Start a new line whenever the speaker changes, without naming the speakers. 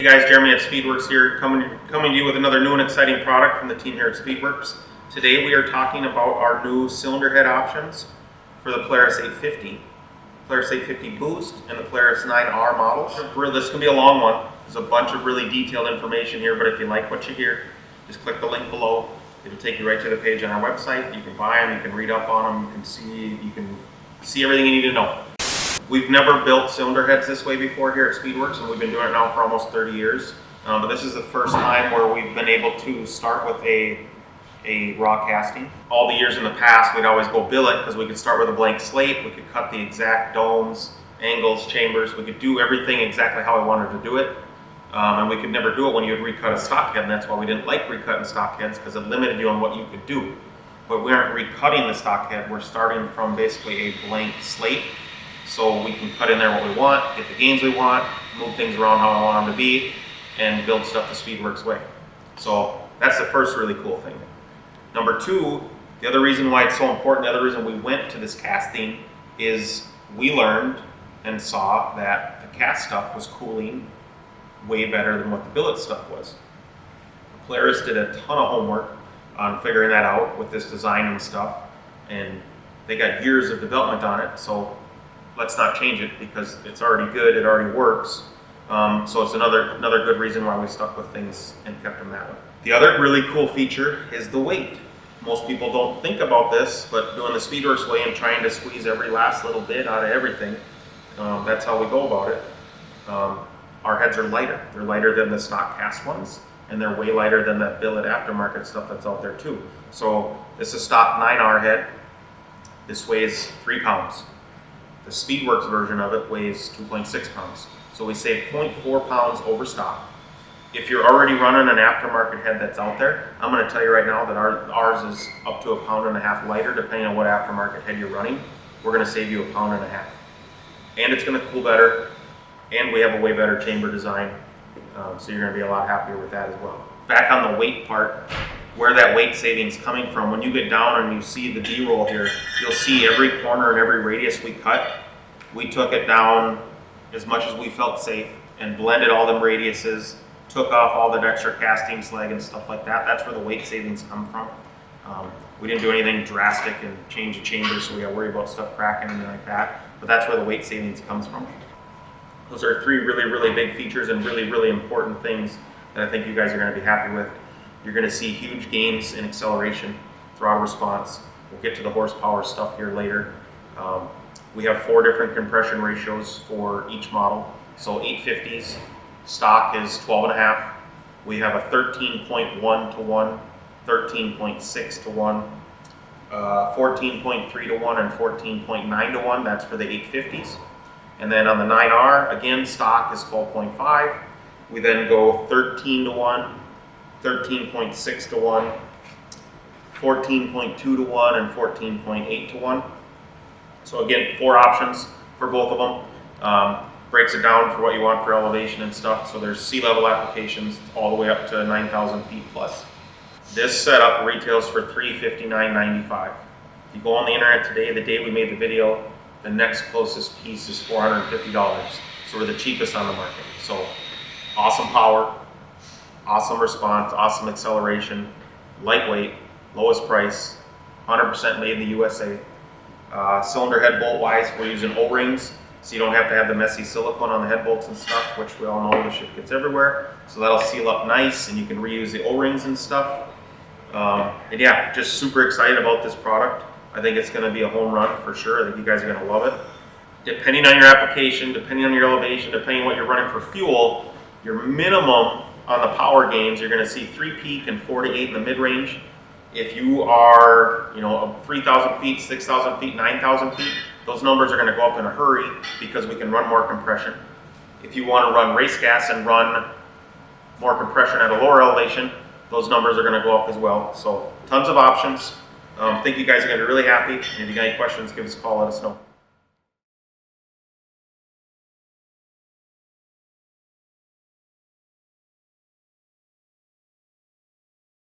Hey guys, Jeremy at Speedwerx here, coming to you with another new and exciting product from the team here at Speedwerx. Today we are talking about our new cylinder head options for the Polaris 850, Polaris 850 Boost, and the Polaris 9R models. This is going to be a long one. There's a bunch of really detailed information here, but if you like what you hear, just click the link below. It'll take you right to the page on our website. You can buy them, you can read up on them, you can see everything you need to know. We've never built cylinder heads this way before here at Speedwerx, and we've been doing it now for almost 30 years. But this is the first time where we've been able to start with a raw casting. All the years in the past, we'd always go billet because we could start with a blank slate. We could cut the exact domes, angles, chambers. We could do everything exactly how we wanted to do it. And we could never do it when you would recut a stock head, and that's why we didn't like recutting stock heads, because it limited you on what you could do. But we aren't recutting the stock head. We're starting from basically a blank slate. So we can cut in there what we want, get the gains we want, move things around how I want them to be, and build stuff the Speedwerx way. So that's the first really cool thing. Number two, the other reason why it's so important, the other reason we went to this casting is we learned and saw that the cast stuff was cooling way better than what the billet stuff was. Polaris did a ton of homework on figuring that out with this design and stuff, and they got years of development on it. So let's not change it because it's already good, it already works. So it's another good reason why we stuck with things and kept them that way. The other really cool feature is the weight. Most people don't think about this, but doing the Speedwerx way and trying to squeeze every last little bit out of everything, that's how we go about it. Our heads are lighter. They're lighter than the stock cast ones, and they're way lighter than that billet aftermarket stuff that's out there too. So this is stock 9R head. This weighs 3 pounds. The Speedwerx version of it weighs 2.6 pounds. So we save 0.4 pounds over stock. If you're already running an aftermarket head that's out there, I'm going to tell you right now that ours is up to 1.5 pounds lighter, depending on what aftermarket head you're running. We're going to save you 1.5 pounds. And it's going to cool better, and we have a way better chamber design, so you're going to be a lot happier with that as well. Back on the weight part, where that weight savings coming from, when you get down and you see the B-roll here, you'll see every corner and every radius we cut. We took it down as much as we felt safe and blended all them radiuses, took off all that extra casting slag and stuff like that. That's where the weight savings come from. We didn't do anything drastic and change the chamber, so we got to worry about stuff cracking and anything like that, but that's where the weight savings comes from. Those are 3 really big features and really important things that I think you guys are going to be happy with. You're going to see huge gains in acceleration, throttle response. We'll get to the horsepower stuff here later. We have 4 different compression ratios for each model. So 850s, stock is 12.5. We have a 13.1 to 1, 13.6 to 1, 14.3 to 1, and 14.9 to 1. That's for the 850s. And then on the 9R, again, stock is 12.5. We then go 13 to 1, 13.6 to 1, 14.2 to 1, and 14.8 to 1. So again, 4 options for both of them. Breaks it down for what you want for elevation and stuff. So there's sea level applications all the way up to 9,000 feet plus. This setup retails for $359.95. If you go on the internet today, the day we made the video, the next closest piece is $450. So we're the cheapest on the market. So awesome power, awesome response, awesome acceleration, lightweight, lowest price, 100% made in the USA. Cylinder head bolt wise, we're using O-rings, so you don't have to have the messy silicone on the head bolts and stuff, which we all know the shit gets everywhere. So that'll seal up nice, and you can reuse the O-rings and stuff. And yeah, just super excited about this product. I think it's going to be a home run for sure. I think you guys are going to love it. Depending on your application, depending on your elevation, depending on what you're running for fuel, your minimum on the power gains, you're going to see 3 peak and 4 to 8 in the mid-range. If you are, 3,000 feet, 6,000 feet, 9,000 feet, those numbers are going to go up in a hurry because we can run more compression. If you want to run race gas and run more compression at a lower elevation, those numbers are going to go up as well. So tons of options. I think you guys are going to be really happy. And if you got any questions, give us a call, let us know.